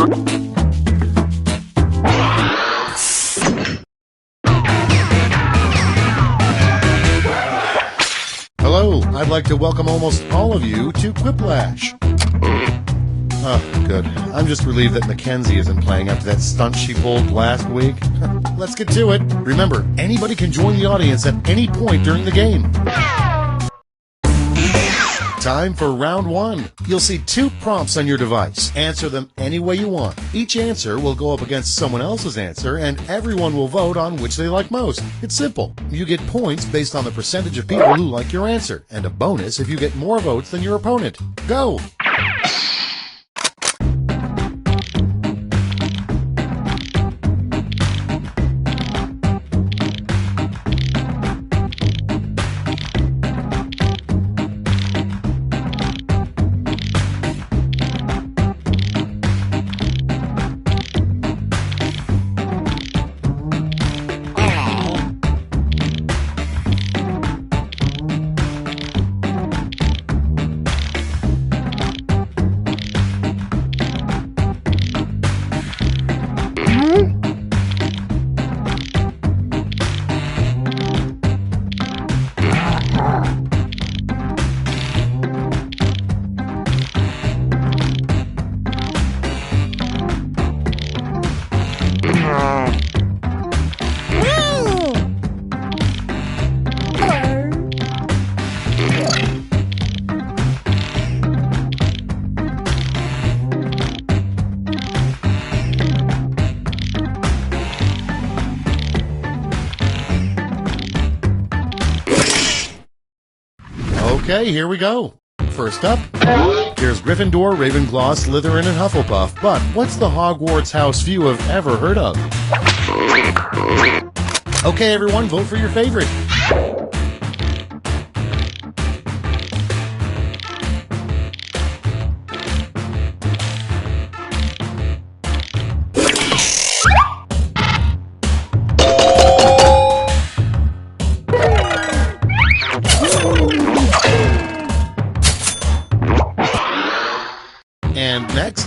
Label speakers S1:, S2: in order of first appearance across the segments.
S1: Hello, I'd like to welcome almost all of you to Quiplash. Oh, good. I'm just relieved that Mackenzie isn't playing up to that stunt she pulled last week. Let's get to it. Remember, anybody can join the audience at any point during the game. Time for round one. You'll see 2 prompts on your device. Answer them any way you want. Each answer will go up against someone else's answer, and everyone will vote on which they like most. It's simple. You get points based on the percentage of people who like your answer, and a bonus if you get more votes than your opponent. Go! Okay, here we go. First up, here's Gryffindor, Ravenclaw, Slytherin, and Hufflepuff. But what's the Hogwarts house few have ever heard of? Okay, everyone, vote for your favorite. And next,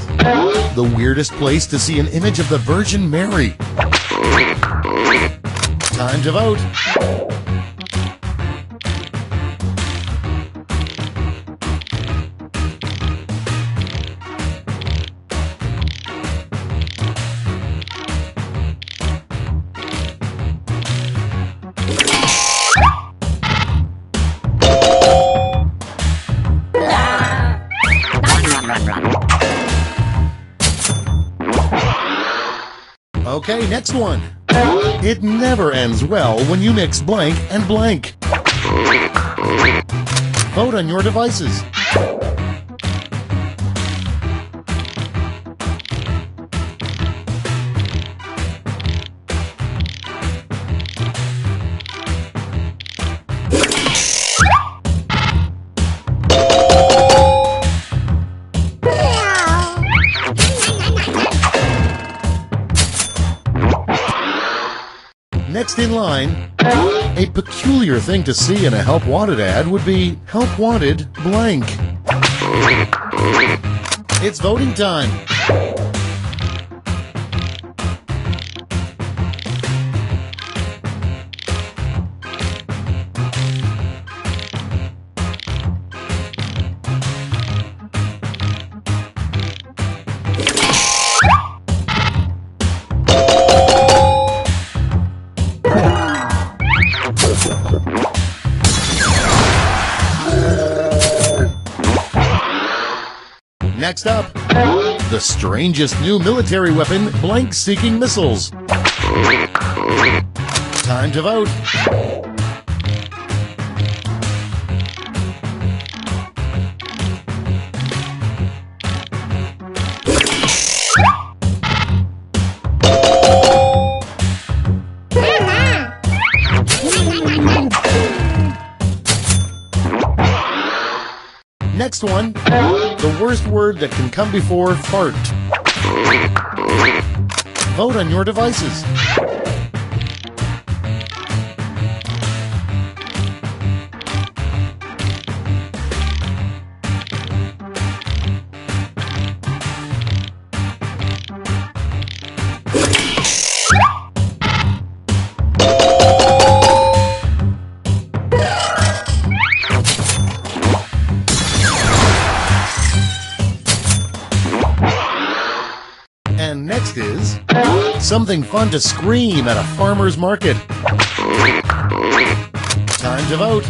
S1: the weirdest place to see an image of the Virgin Mary. Time to vote. Okay, next one. It never ends well when you mix blank and blank. Vote on your devices. Next in line, a peculiar thing to see in a Help Wanted ad would be Help Wanted blank. It's voting time. Next up, the strangest new military weapon, blank-seeking missiles. Time to vote. Next one, the worst word that can come before fart. Vote on your devices. And next is something fun to scream at a farmer's market. Time to vote.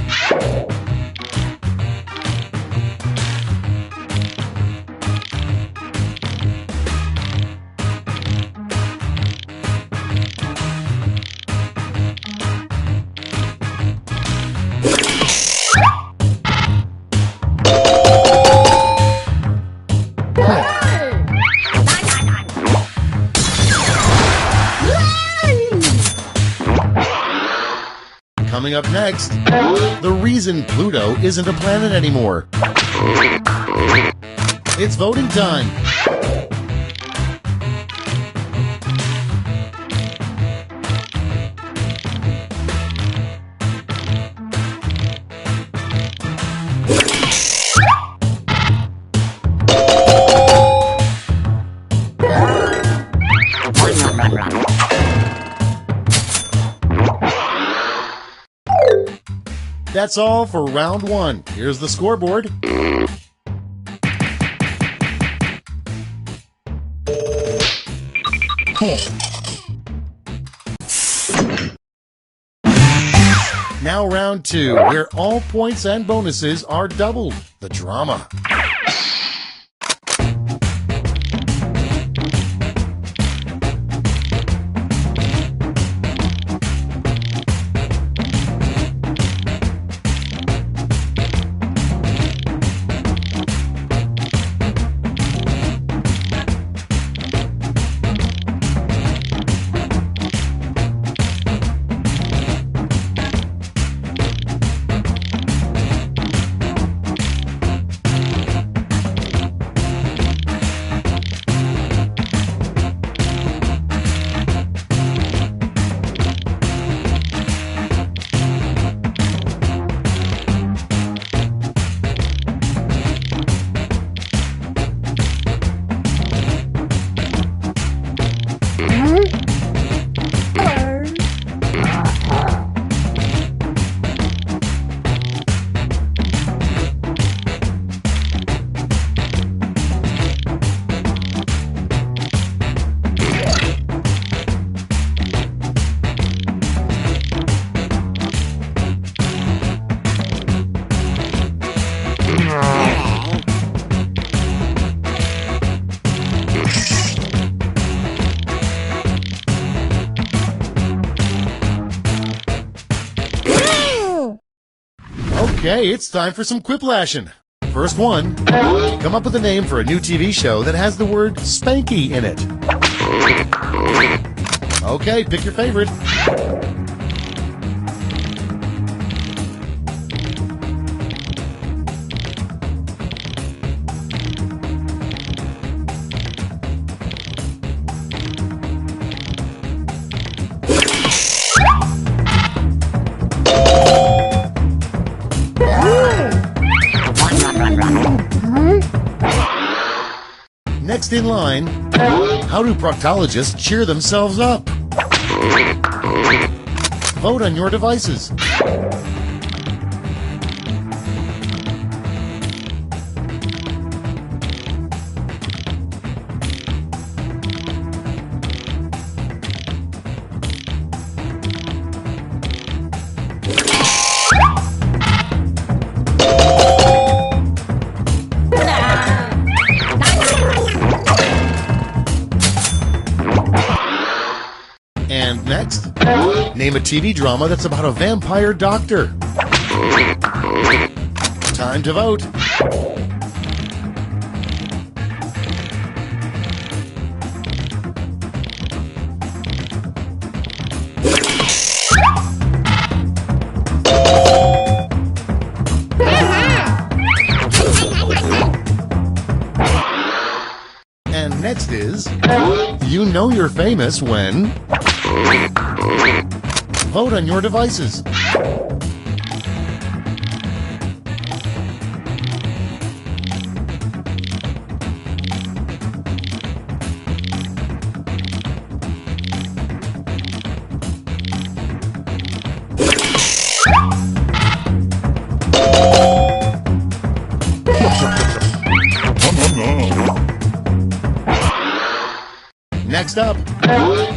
S1: Coming up next, the reason Pluto isn't a planet anymore. It's voting time. That's all for round one. Here's the scoreboard. Now round two, where all points and bonuses are doubled. The drama. Okay, it's time for some quiplashing. First one, come up with a name for a new TV show that has the word spanky in it. Okay, pick your favorite. Next in line, how do proctologists cheer themselves up? Vote on your devices. And next, name a TV drama that's about a vampire doctor. Time to vote. And next is, you know you're famous when... Vote on your devices. Next up,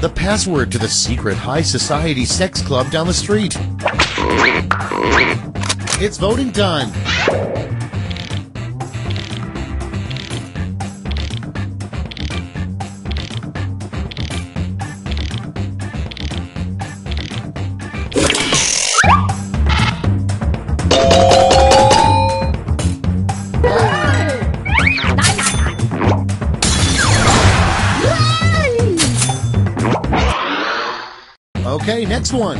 S1: the password to the secret high society sex club down the street. It's voting time. Okay, next one.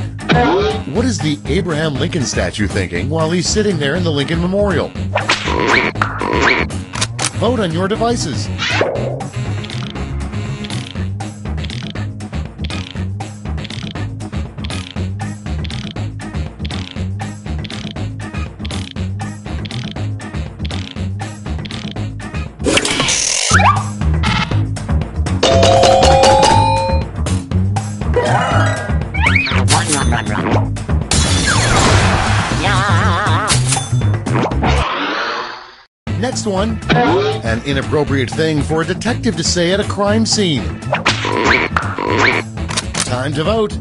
S1: What is the Abraham Lincoln statue thinking while he's sitting there in the Lincoln Memorial? Vote on your devices. Next one, an inappropriate thing for a detective to say at a crime scene. Time to vote.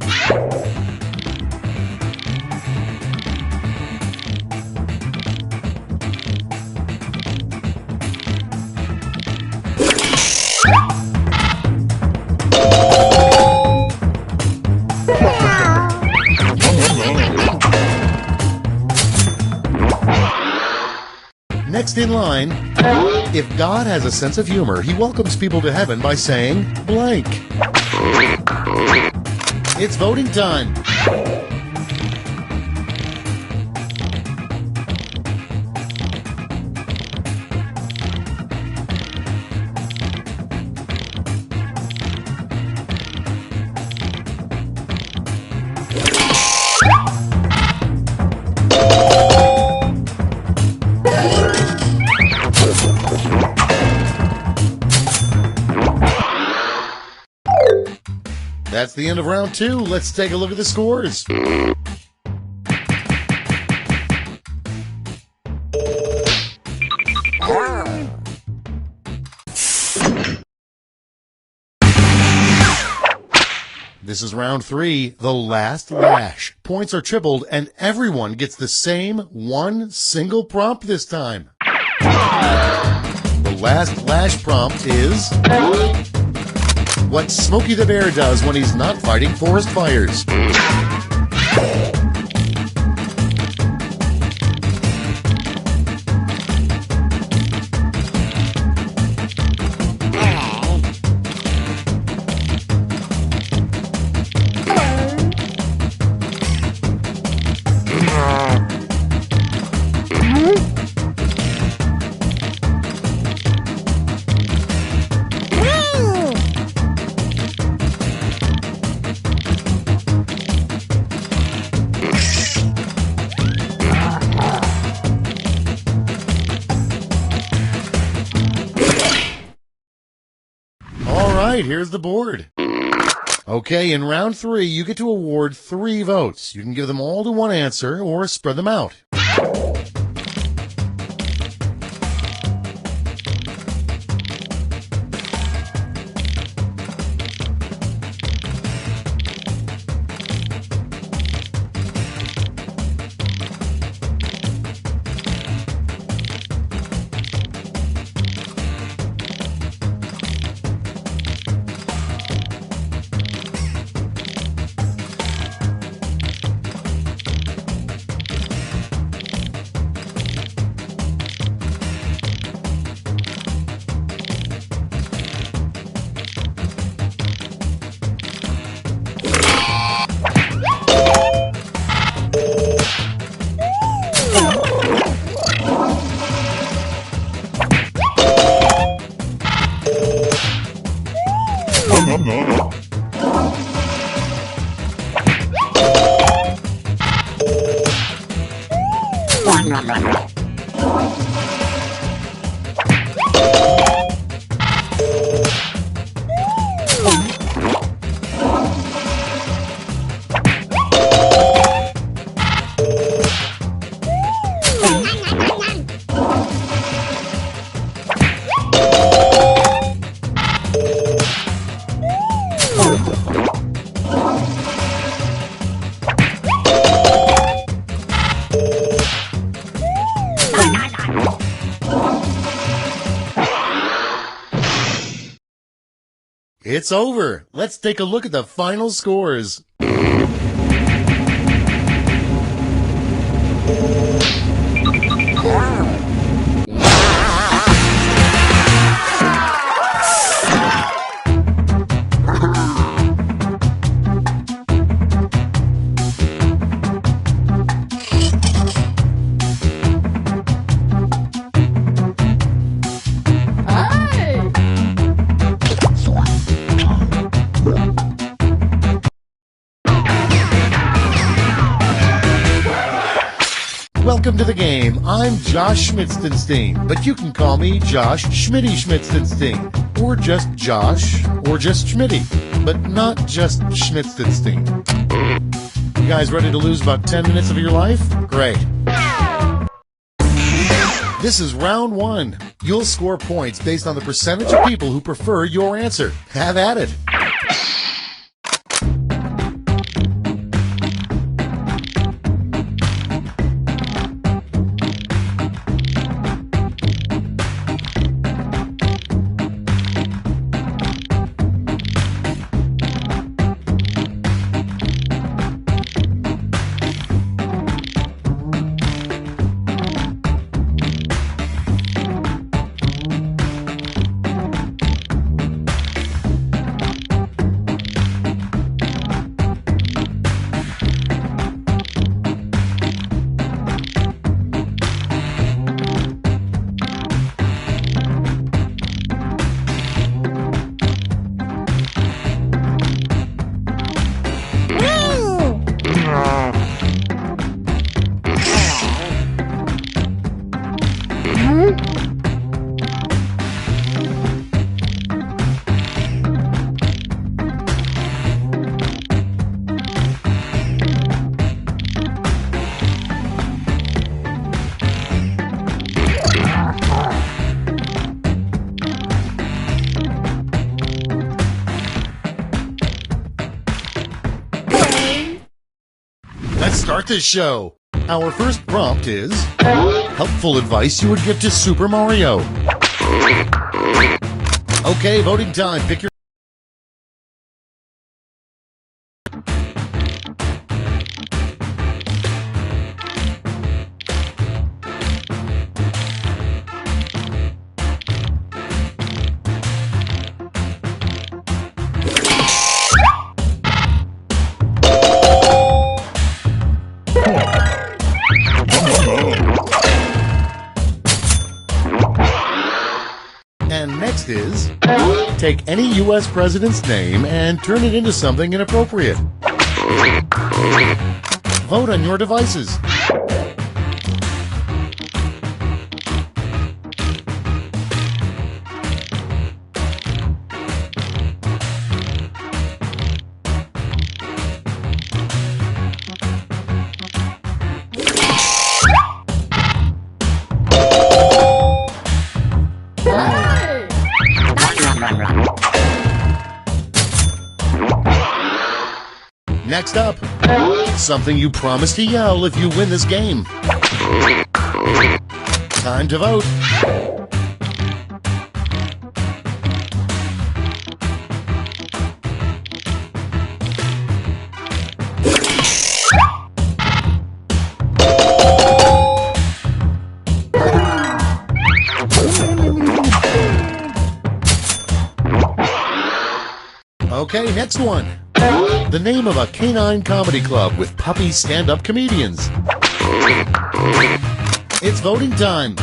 S1: Next in line, if God has a sense of humor, he welcomes people to heaven by saying blank. It's voting time. That's the end of round 2. Let's take a look at the scores. This is round 3, the last lash. Points are tripled and everyone gets the same one single prompt this time. The last lash prompt is what Smokey the Bear does when he's not fighting forest fires. Here's the board. Okay, in round 3, you get to award 3 votes. You can give them all to one answer or spread them out. It's over. Let's take a look at the final scores. Welcome to the game. I'm Josh Schmitzenstein, but you can call me Josh Schmitty Schmitzenstein, or just Josh, or just Schmitty, but not just Schmitzenstein. You guys ready to lose about 10 minutes of your life? Great. This is round one. You'll score points based on the percentage of people who prefer your answer. Have at it. Let's start this show. Our first prompt is helpful advice you would give to Super Mario. Okay, voting time. Pick your... And next is, take any U.S. president's name and turn it into something inappropriate. Vote on your devices. Next up, something you promise to yell if you win this game. Time to vote. Okay, next one. The name of a canine comedy club with puppy stand-up comedians. It's voting time.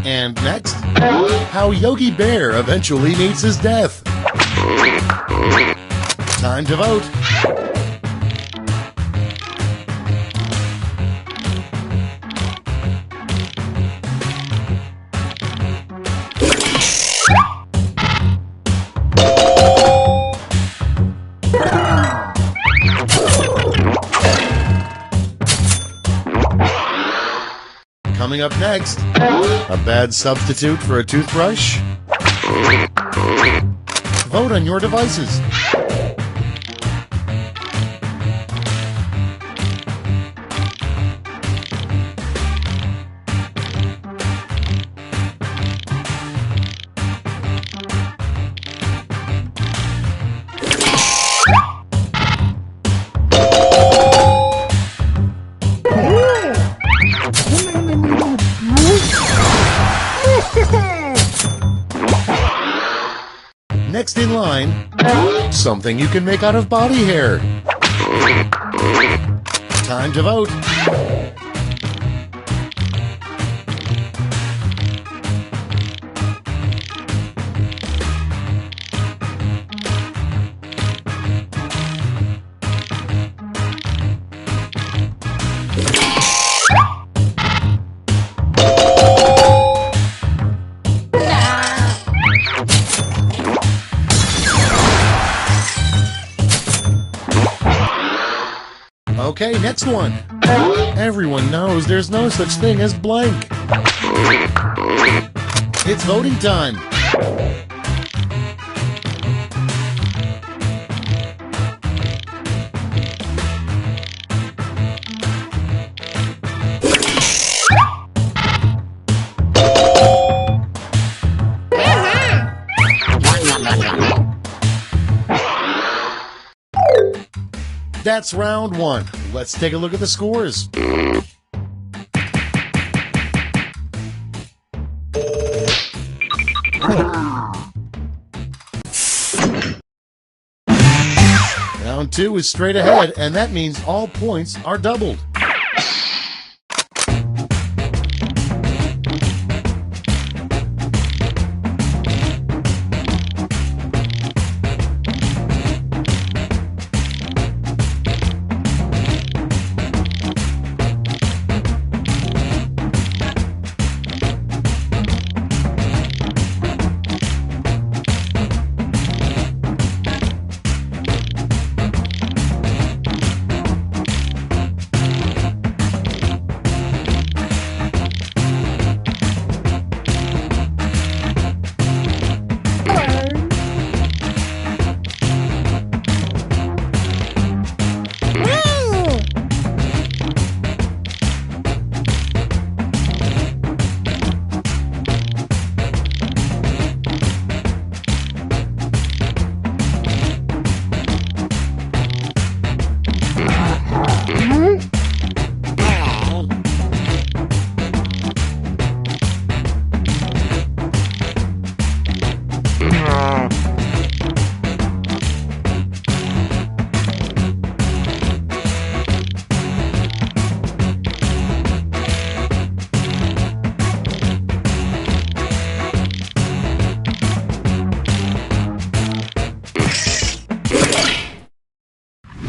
S1: And next, how Yogi Bear eventually meets his death. Time to vote. Coming up next, a bad substitute for a toothbrush? Vote on your devices. Next in line, something you can make out of body hair. Time to vote. Okay, next one. Everyone knows there's no such thing as blank. It's voting time. That's round one. Let's take a look at the scores. Round two is straight ahead, and that means all points are doubled.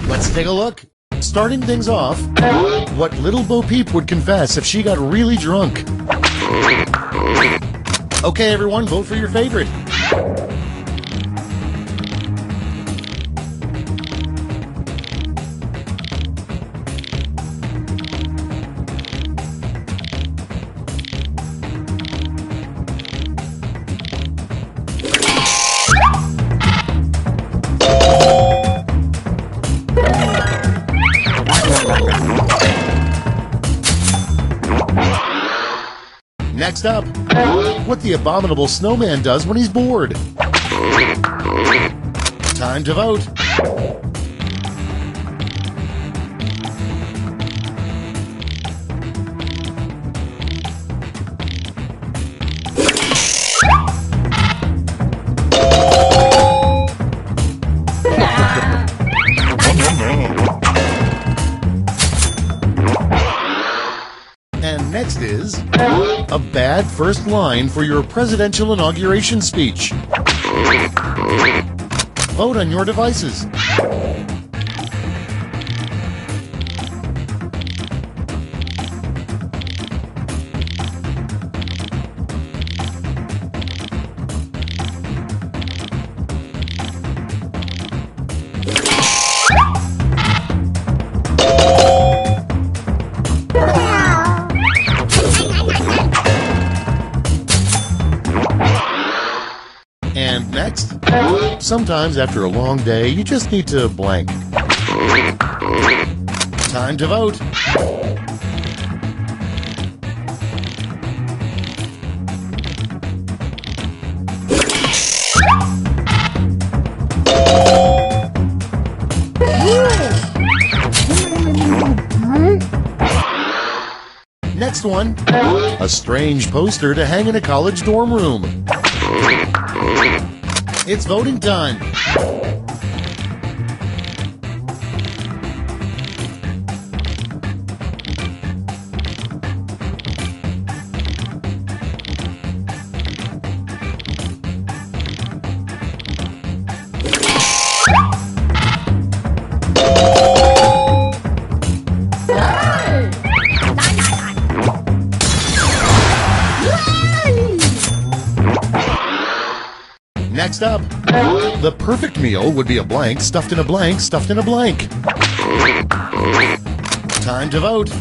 S1: Let's take a look. Starting things off, what little Bo Peep would confess if she got really drunk. Okay, everyone, vote for your favorite. Next up, what the abominable snowman does when he's bored. Time to vote. And next is a bad first line for your presidential inauguration speech. Vote on your devices. Sometimes after a long day, you just need to blank. Time to vote. Next one, a strange poster to hang in a college dorm room. It's voting time. Next up, the perfect meal would be a blank stuffed in a blank stuffed in a blank. Time to vote.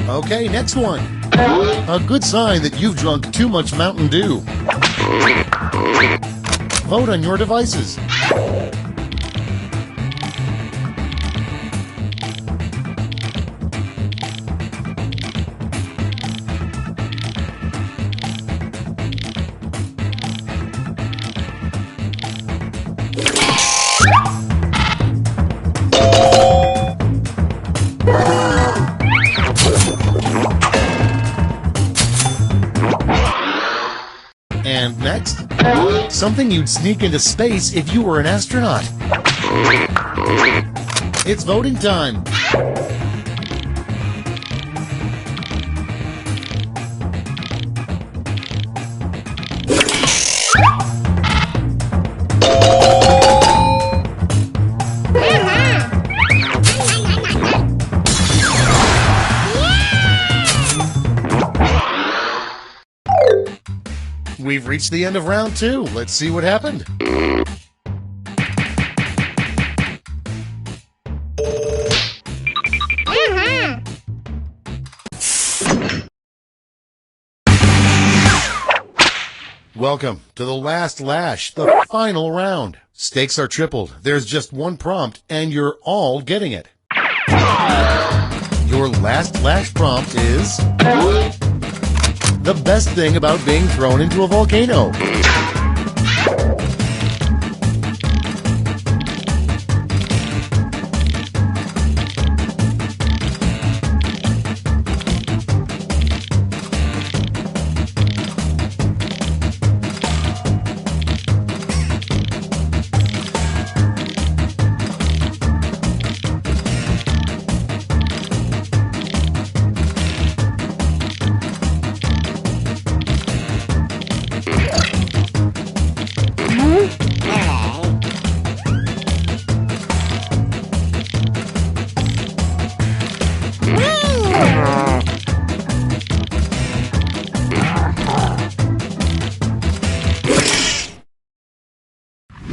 S1: Okay, next one. A good sign that you've drunk too much Mountain Dew. Vote on your devices. And next, something you'd sneak into space if you were an astronaut. It's voting time. We've reached the end of round 2. Let's see what happened. Welcome to the last lash, the final round. Stakes are tripled. There's just one prompt, and you're all getting it. Your last lash prompt is the best thing about being thrown into a volcano.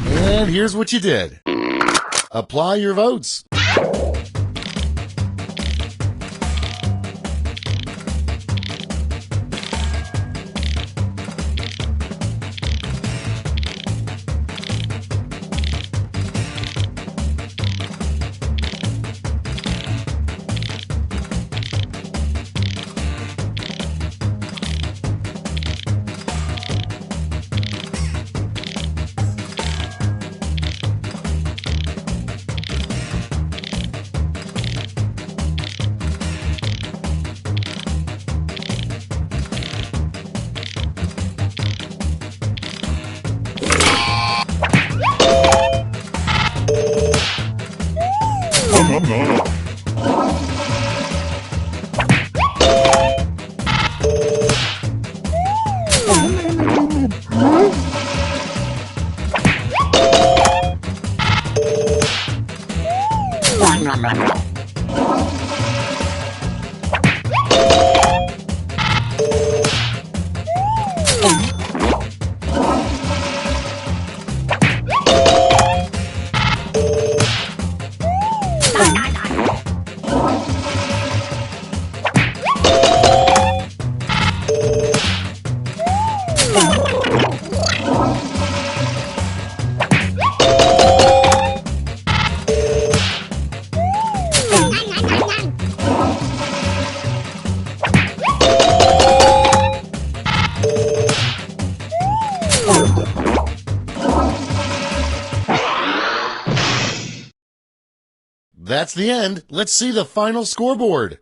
S1: And here's what you did. Apply your votes. That's the end. Let's see the final scoreboard.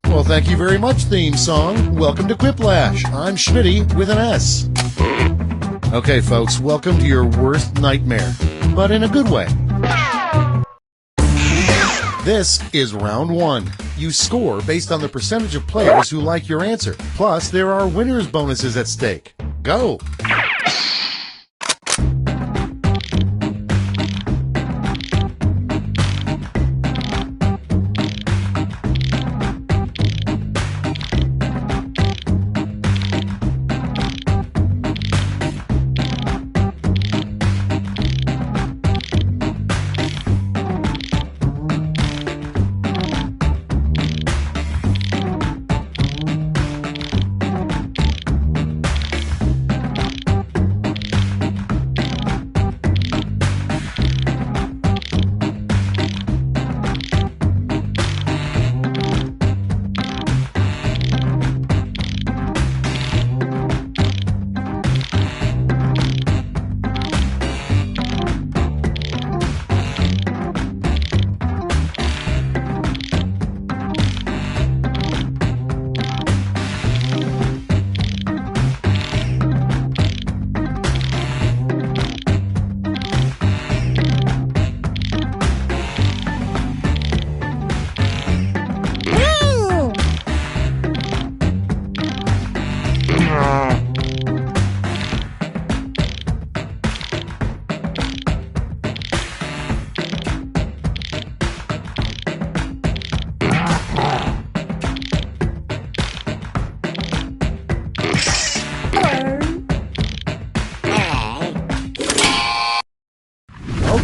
S1: Well, thank you very much, theme song. Welcome to Quiplash. I'm Schmitty with an S. Okay, folks, welcome to your worst nightmare, but in a good way. This is round one. You score based on the percentage of players who like your answer. Plus, there are winners' bonuses at stake. Go!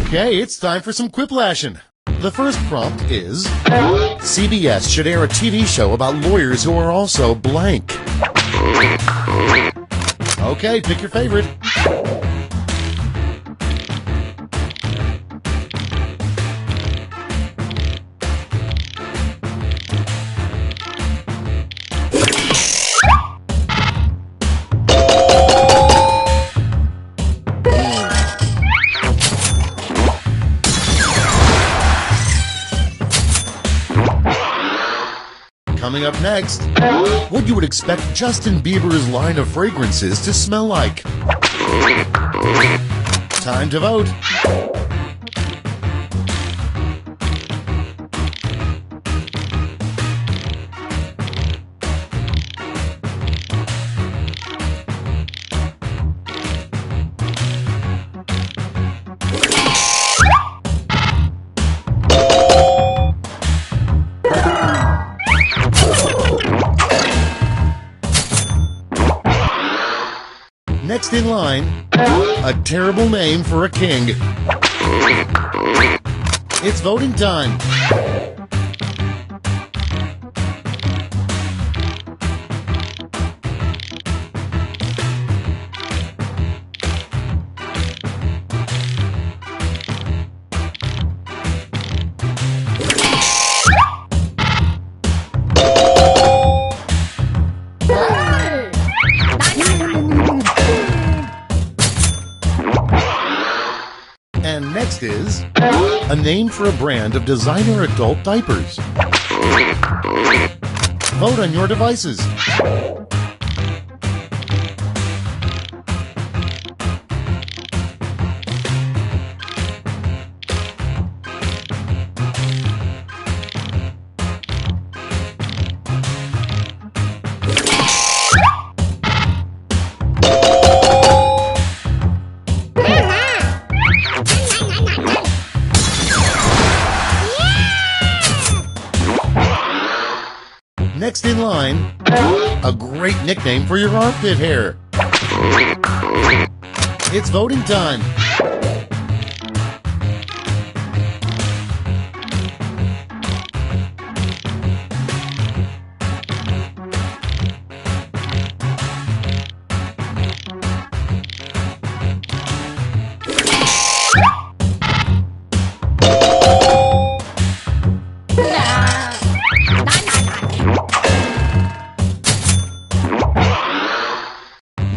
S1: Okay, it's time for some quiplashing. The first prompt is, CBS should air a TV show about lawyers who are also blank. Okay, pick your favorite. Coming up next, what you would expect Justin Bieber's line of fragrances to smell like. Time to vote. Next in line, a terrible name for a king. It's voting time. And next is a name for a brand of designer adult diapers. Vote on your devices. Next in line, a great nickname for your armpit hair. It's voting time.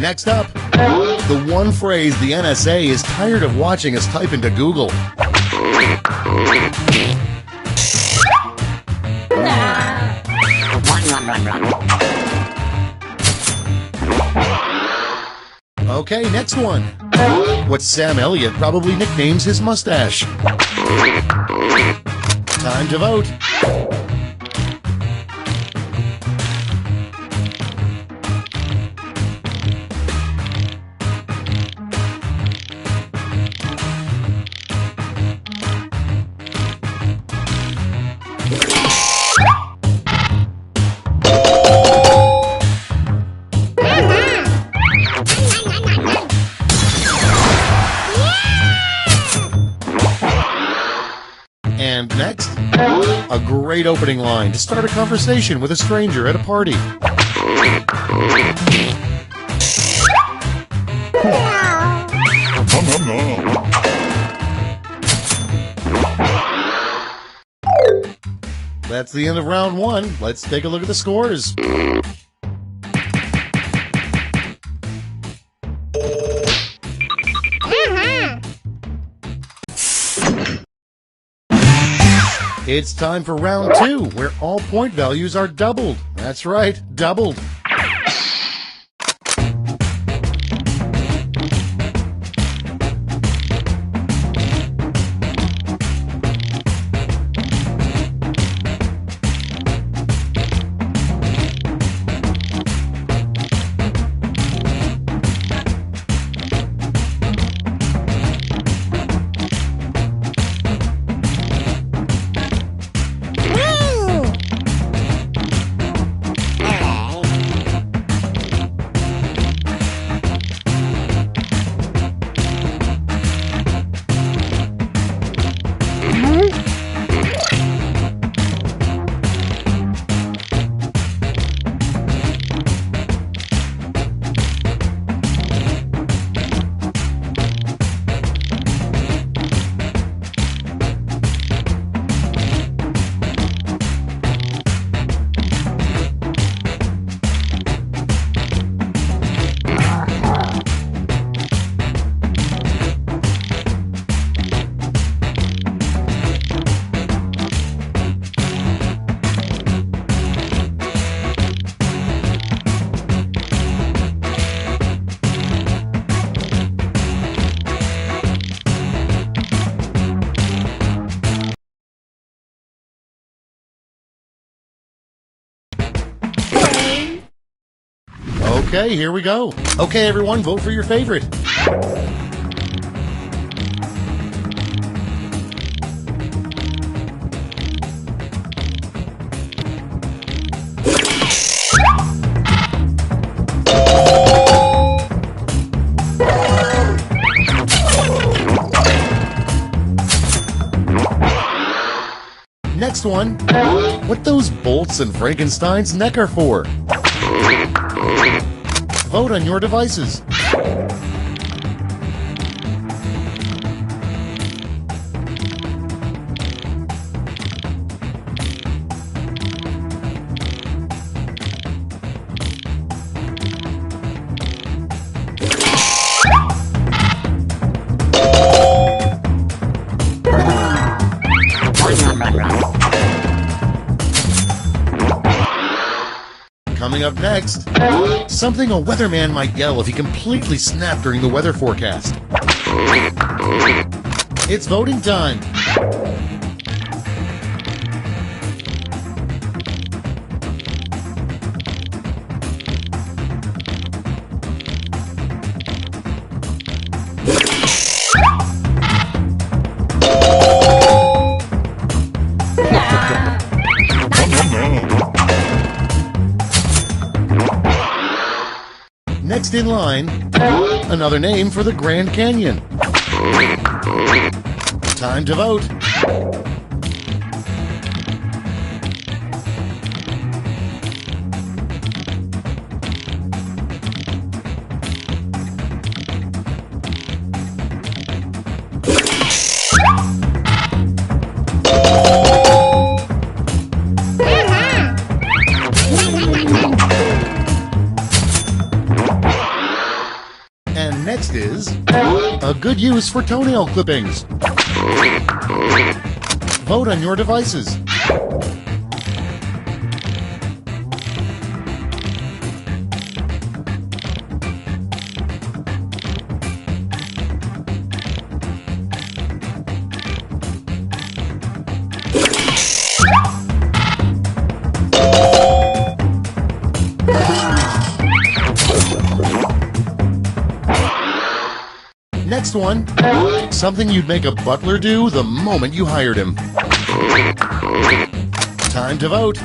S1: Next up, the one phrase the NSA is tired of watching us type into Google. Okay, next one. What Sam Elliott probably nicknames his mustache. Time to vote. And next, a great opening line to start a conversation with a stranger at a party. That's the end of round one. Let's take a look at the scores. It's time for round two, where all point values are doubled. That's right, doubled. Okay, here we go. Okay, everyone, vote for your favorite. Next one. What those bolts in Frankenstein's neck are for? Vote on your devices. Coming up next, something a weatherman might yell if he completely snapped during the weather forecast. It's voting time. Next in line, another name for the Grand Canyon. Time to vote. And next is a good use for toenail clippings. Vote on your devices. Next one, something you'd make a butler do the moment you hired him. Time to vote.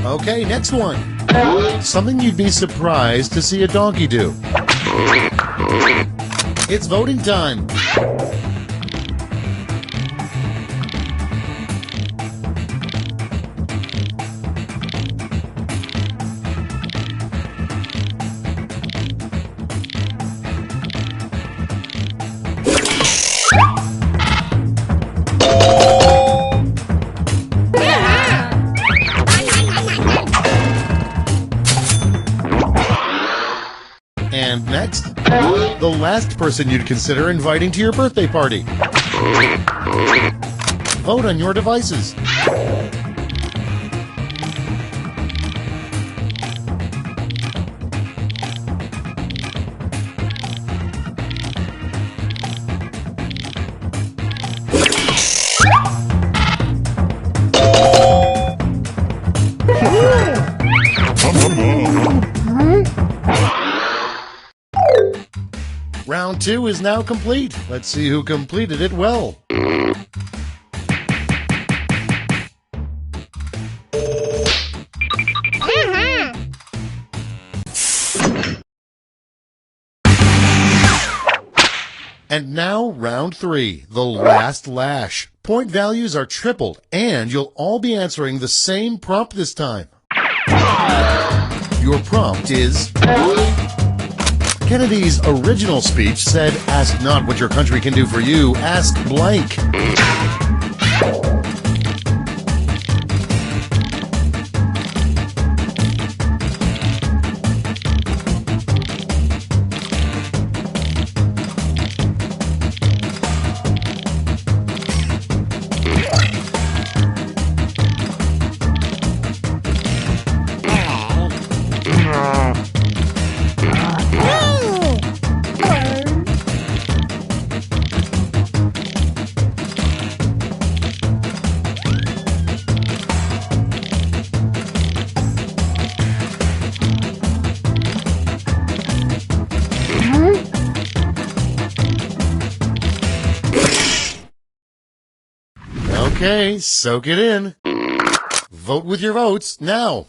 S1: Okay, next one. Something you'd be surprised to see a donkey do. It's voting time. And next, the last person you'd consider inviting to your birthday party. Vote on your devices. Round 2 is now complete. Let's see who completed it well. And now round 3, the last lash. Point values are tripled, and you'll all be answering the same prompt this time. Your prompt is... Kennedy's original speech said, "Ask not what your country can do for you, ask blank." Okay, soak it in. Vote with your votes now.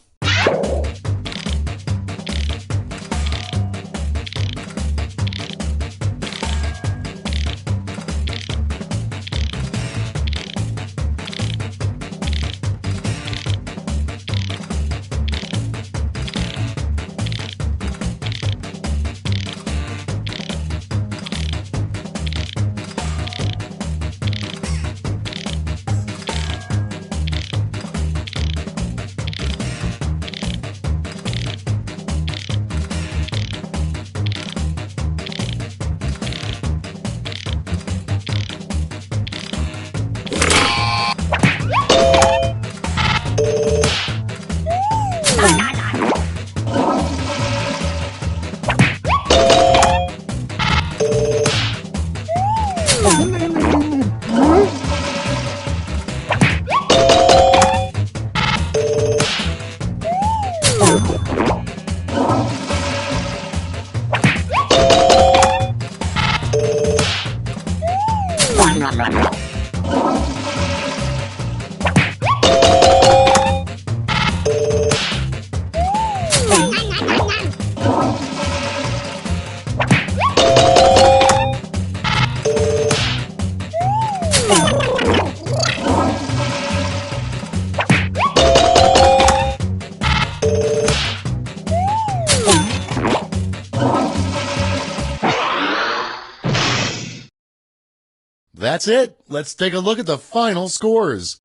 S1: That's it. Let's take a look at the final scores.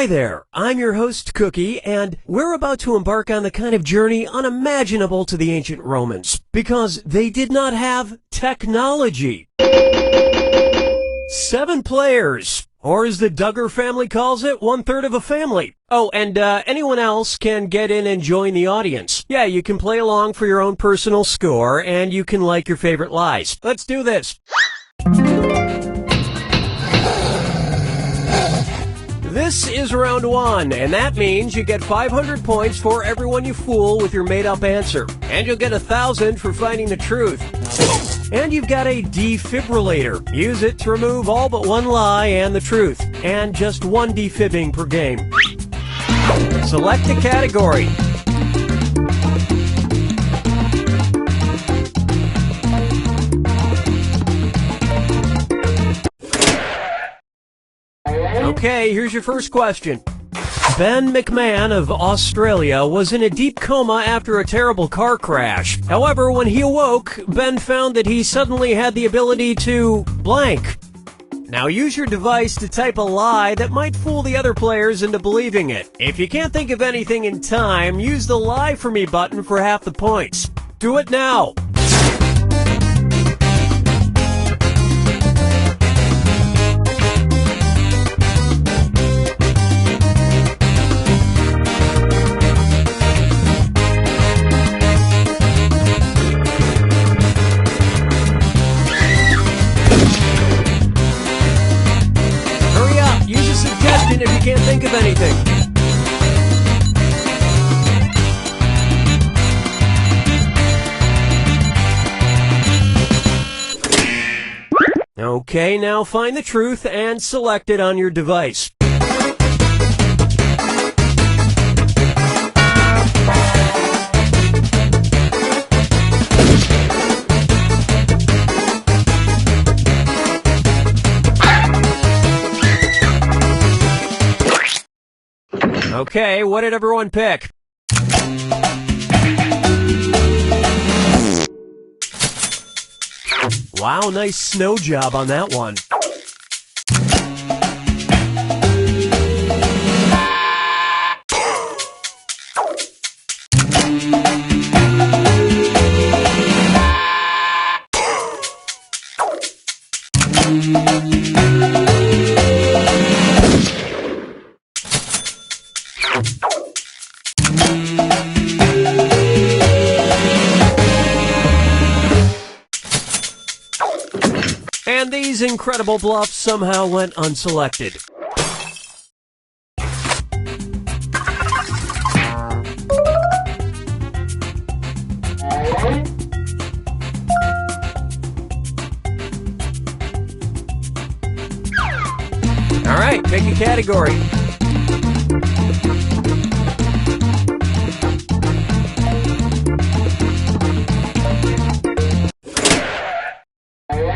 S2: Hi there, I'm your host Cookie, and we're about to embark on the kind of journey unimaginable to the ancient Romans, because they did not have technology. 7 players, or as the Duggar family calls it, 1/3 of a family. Oh, and anyone else can get in and join the audience. Yeah, you can play along for your own personal score, and you can like your favorite lies. Let's do this. This is round 1, and that means you get 500 points for everyone you fool with your made-up answer. And you'll get 1,000 for finding the truth. And you've got a defibrillator. Use it to remove all but one lie and the truth. And just 1 defibbing per game. Select a category. Okay, here's your first question. Ben McMahon of Australia was in a deep coma after a terrible car crash. However, when he awoke, Ben found that he suddenly had the ability to blank. Now use your device to type a lie that might fool the other players into believing it. If you can't think of anything in time, use the Lie For Me button for half the points. Do it now. If you can't think of anything. Okay, now find the truth and select it on your device. Okay, what did everyone pick? Wow, nice snow job on that one. And these incredible bluffs somehow went unselected. All right, pick a category.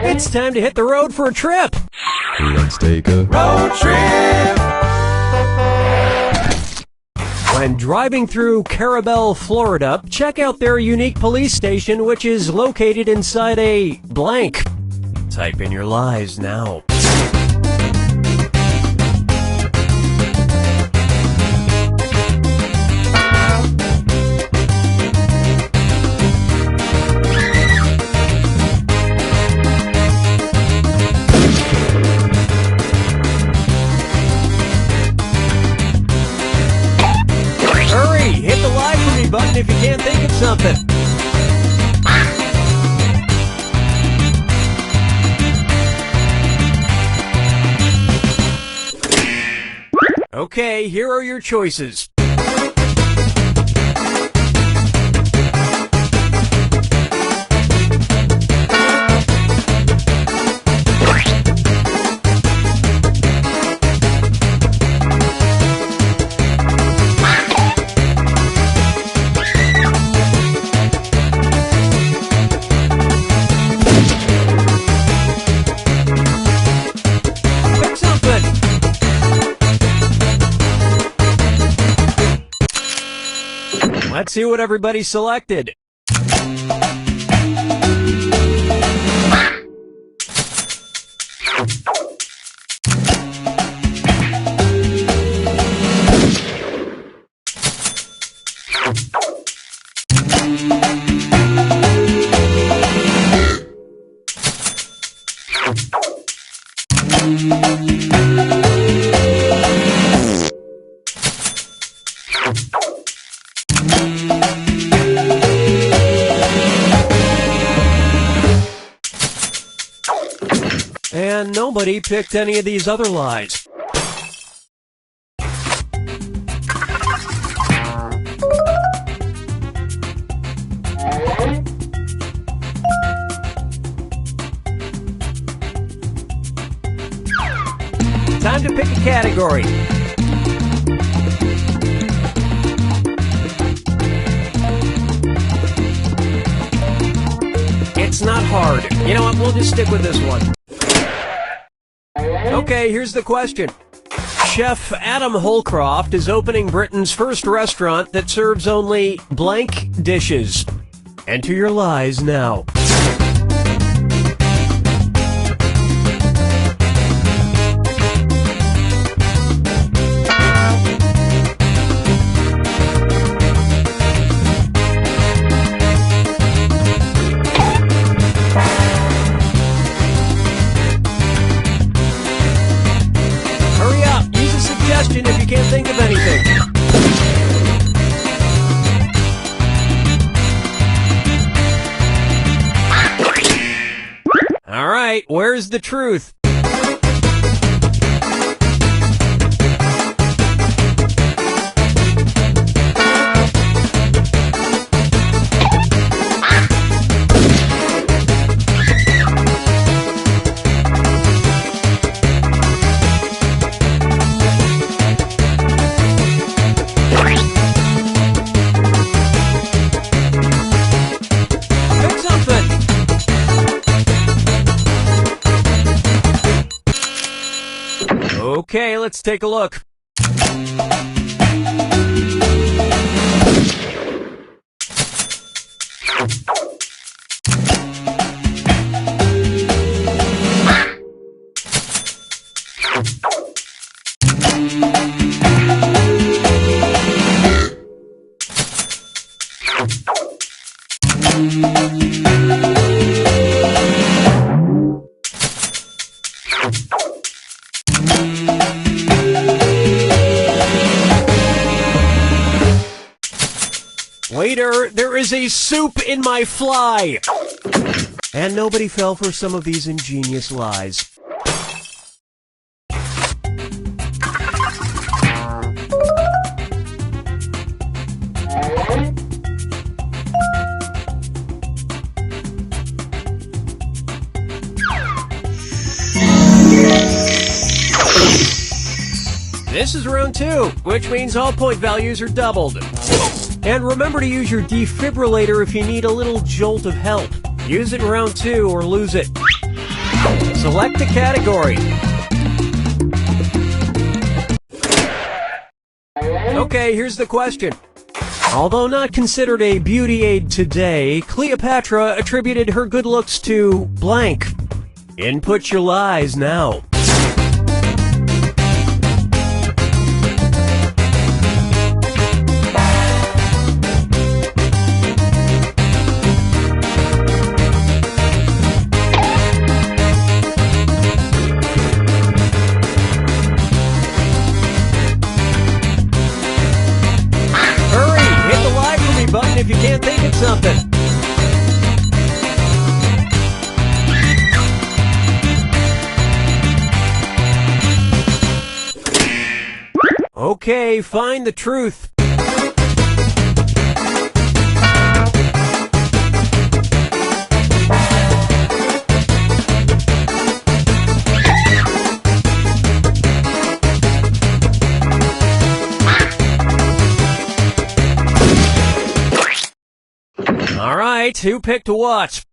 S2: It's time to hit the road for a trip.
S3: Let's take a road trip.
S2: When driving through Carabel, Florida, check out their unique police station, which is located inside a blank. Type in your lies now. Hit the Lie For Me button if you can't think of something. Okay, here are your choices. Let's see what everybody selected. And nobody picked any of these other lies. Time to pick a category. It's not hard. You know what? We'll just stick with this one. Okay, here's the question. Chef Adam Holcroft is opening Britain's first restaurant that serves only blank dishes. Enter your lies now. If you can't think of anything. All right, where's the truth? Okay, let's take a look. Waiter, there is a soup in my fly! And nobody fell for some of these ingenious lies. This is round 2, which means all point values are doubled. And remember to use your defibrillator if you need a little jolt of help. Use it in round 2 or lose it. Select the category. Okay, here's the question. Although not considered a beauty aid today, Cleopatra attributed her good looks to blank. Input your lies now. Button if you can't think of something. Okay, find the truth. All right, who picked what?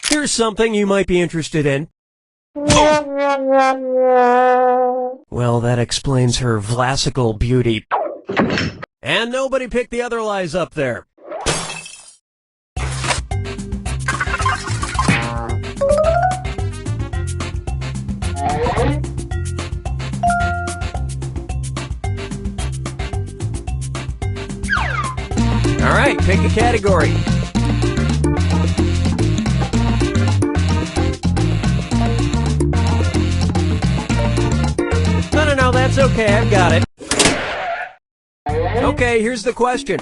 S2: Here's something you might be interested in. Well, that explains her classical beauty. And nobody picked the other lies up there. All right, pick a category. No, that's okay, I've got it. Okay, here's the question.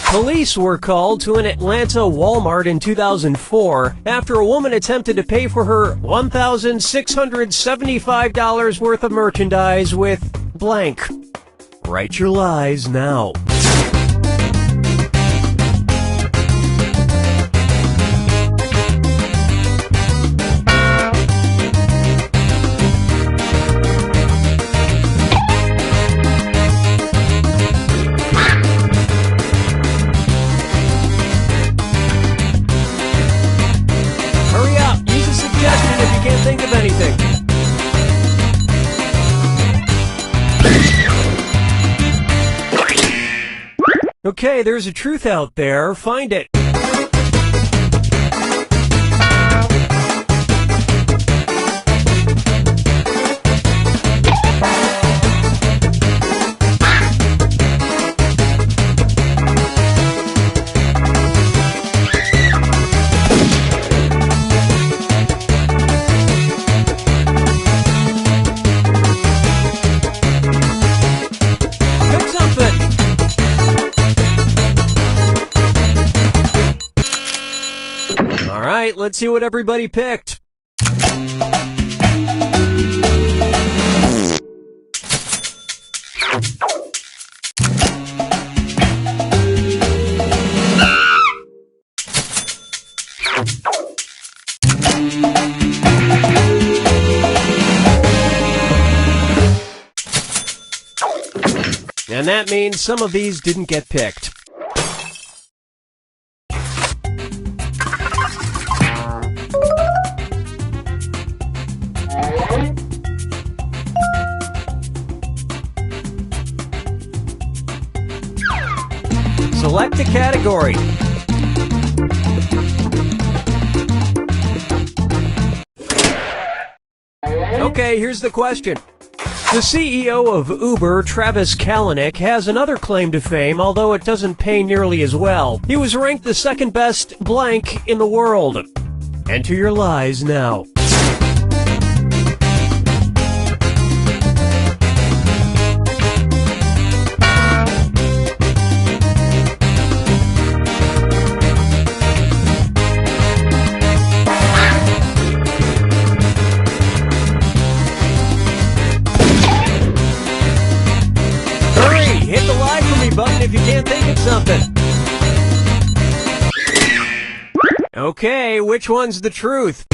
S2: Police were called to an Atlanta Walmart in 2004 after a woman attempted to pay for her $1,675 worth of merchandise with blank. Write your lies now. Think of anything. Okay, there's a truth out there. Find it. All right, let's see what everybody picked. And that means some of these didn't get picked. Select a category. Okay, here's the question. The CEO of Uber, Travis Kalanick, has another claim to fame, although it doesn't pay nearly as well. He was ranked the second best blank in the world. Enter your lies now. Hit the like for me button if you can't think of something. Okay, which one's the truth?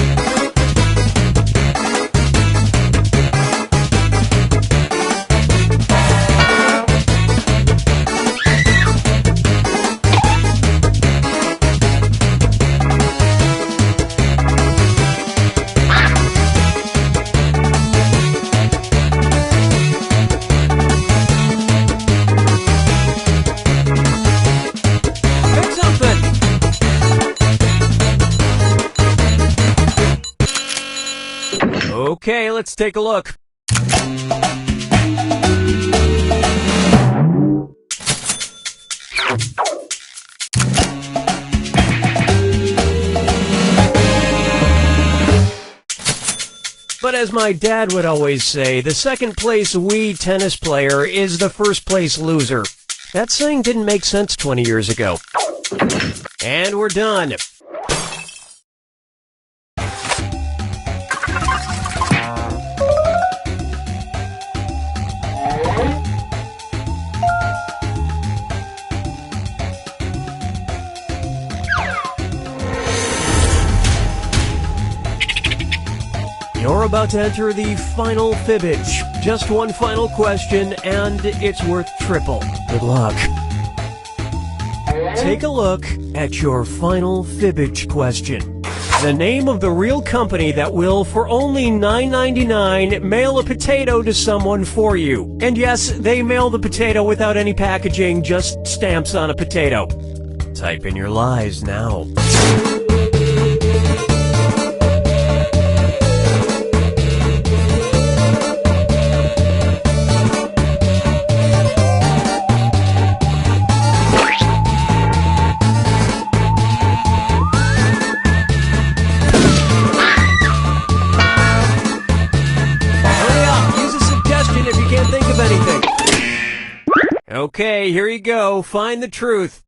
S2: Okay, let's take a look. But as my dad would always say, the second place Wii tennis player is the first place loser. That saying didn't make sense 20 years ago. And we're done. You're about to enter the final fibbage. Just one final question, and it's worth triple. Good luck. Take a look at your final fibbage question. The name of the real company that will, for only $9.99, mail a potato to someone for you. And yes, they mail the potato without any packaging, just stamps on a potato. Type in your lies now. Okay, here you go. Find the truth.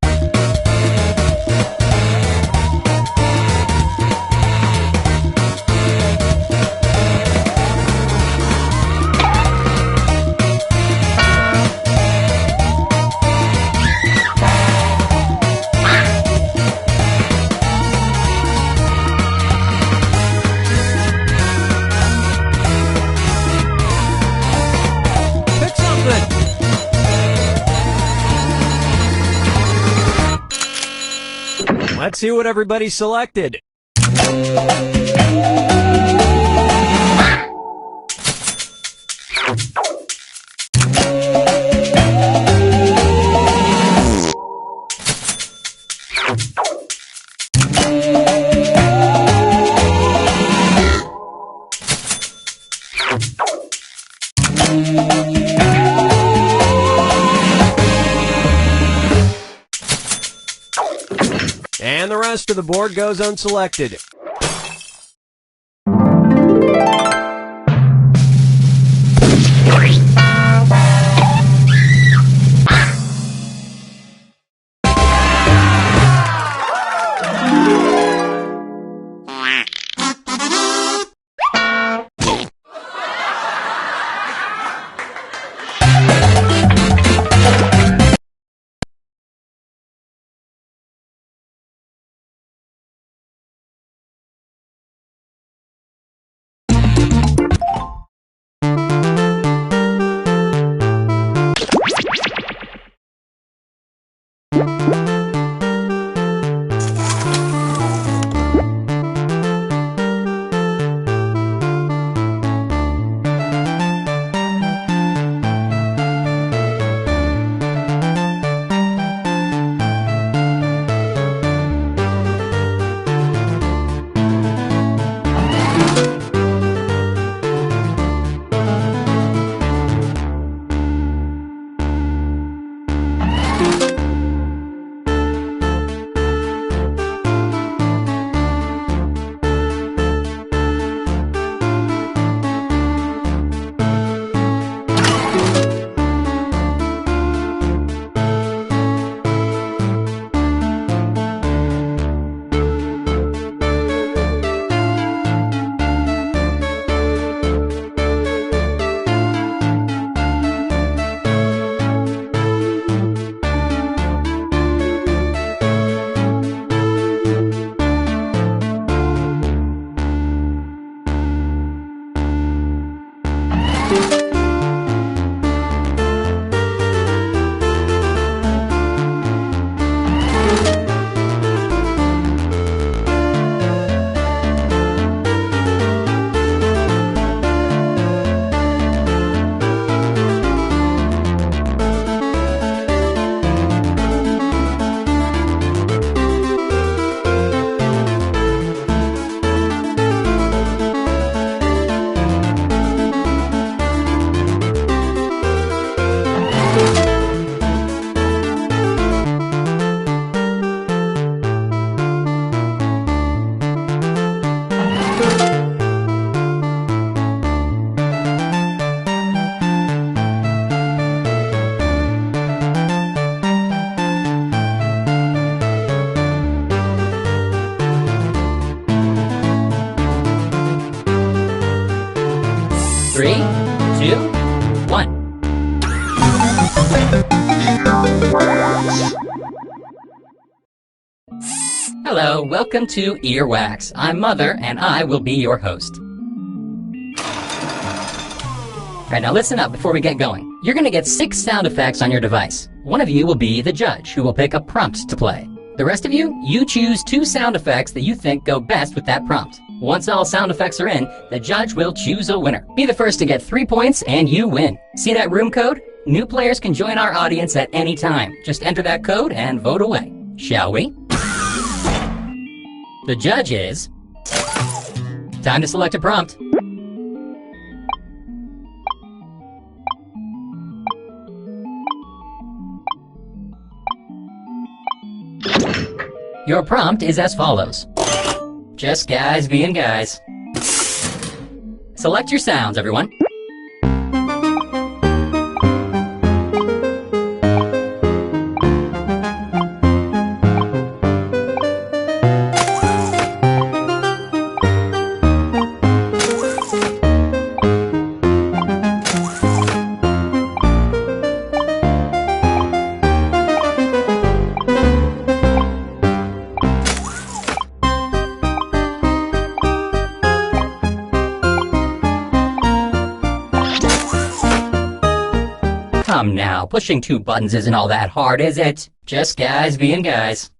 S2: Pick something. Let's see what everybody selected. And the rest of the board goes unselected.
S4: Three, two, one. Hello, welcome to Earwax. I'm Mother, and I will be your host. Alright, now listen up before we get going. You're going to get 6 sound effects on your device. One of you will be the judge, who will pick a prompt to play. The rest of you, you choose 2 sound effects that you think go best with that prompt. Once all sound effects are in, the judge will choose a winner. Be the first to get 3 points and you win. See that room code? New players can join our audience at any time. Just enter that code and vote away. Shall we? The judge is... Time to select a prompt. Your prompt is as follows. Just guys being guys. Select your sounds, everyone. Come now, pushing 2 buttons isn't all that hard, is it? Just guys being guys.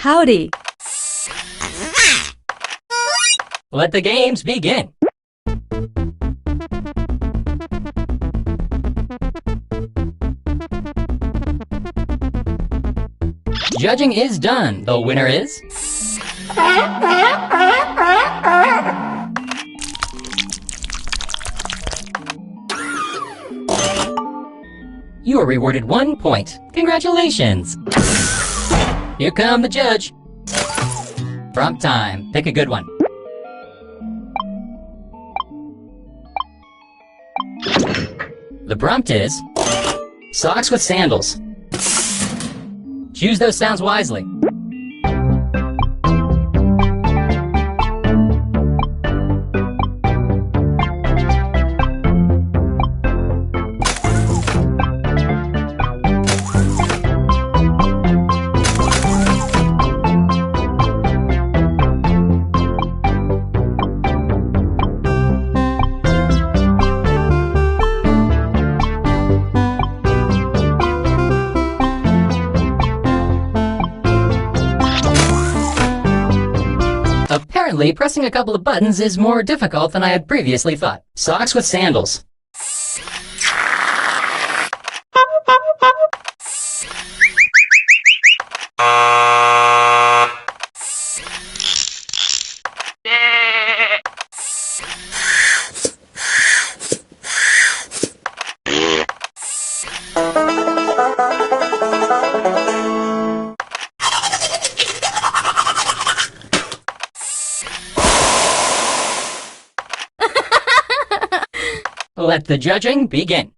S5: Howdy.
S4: Let the games begin. Judging is done. The winner is... You are rewarded 1 point. Congratulations! Here come the judge. Prompt time. Pick a good one. The prompt is socks with sandals. Choose those sounds wisely. Apparently, pressing a couple of buttons is more difficult than I had previously thought. Socks with sandals. Let the judging begin.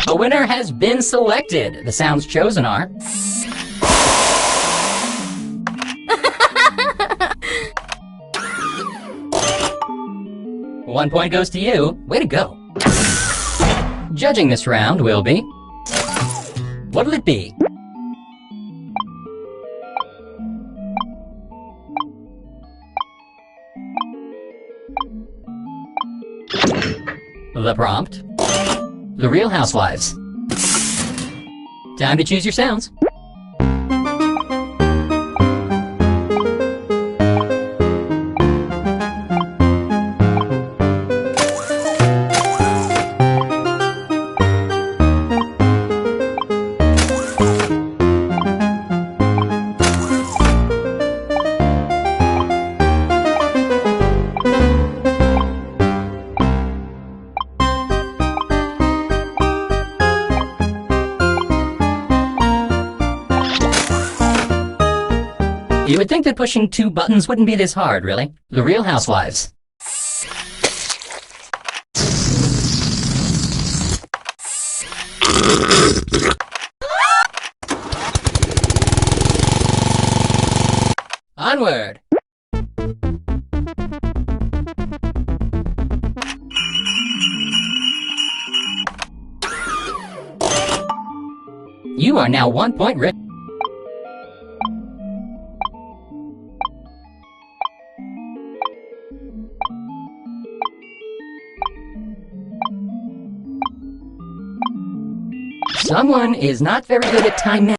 S4: A winner has been selected. The sounds chosen are... One point goes to you. Way to go. Judging this round will be... What'll it be? The prompt, The Real Housewives. Time to choose your sounds. You would think that pushing 2 buttons wouldn't be this hard, really. The Real Housewives. Onward! You are now 1 point rich. Someone is not very good at time management.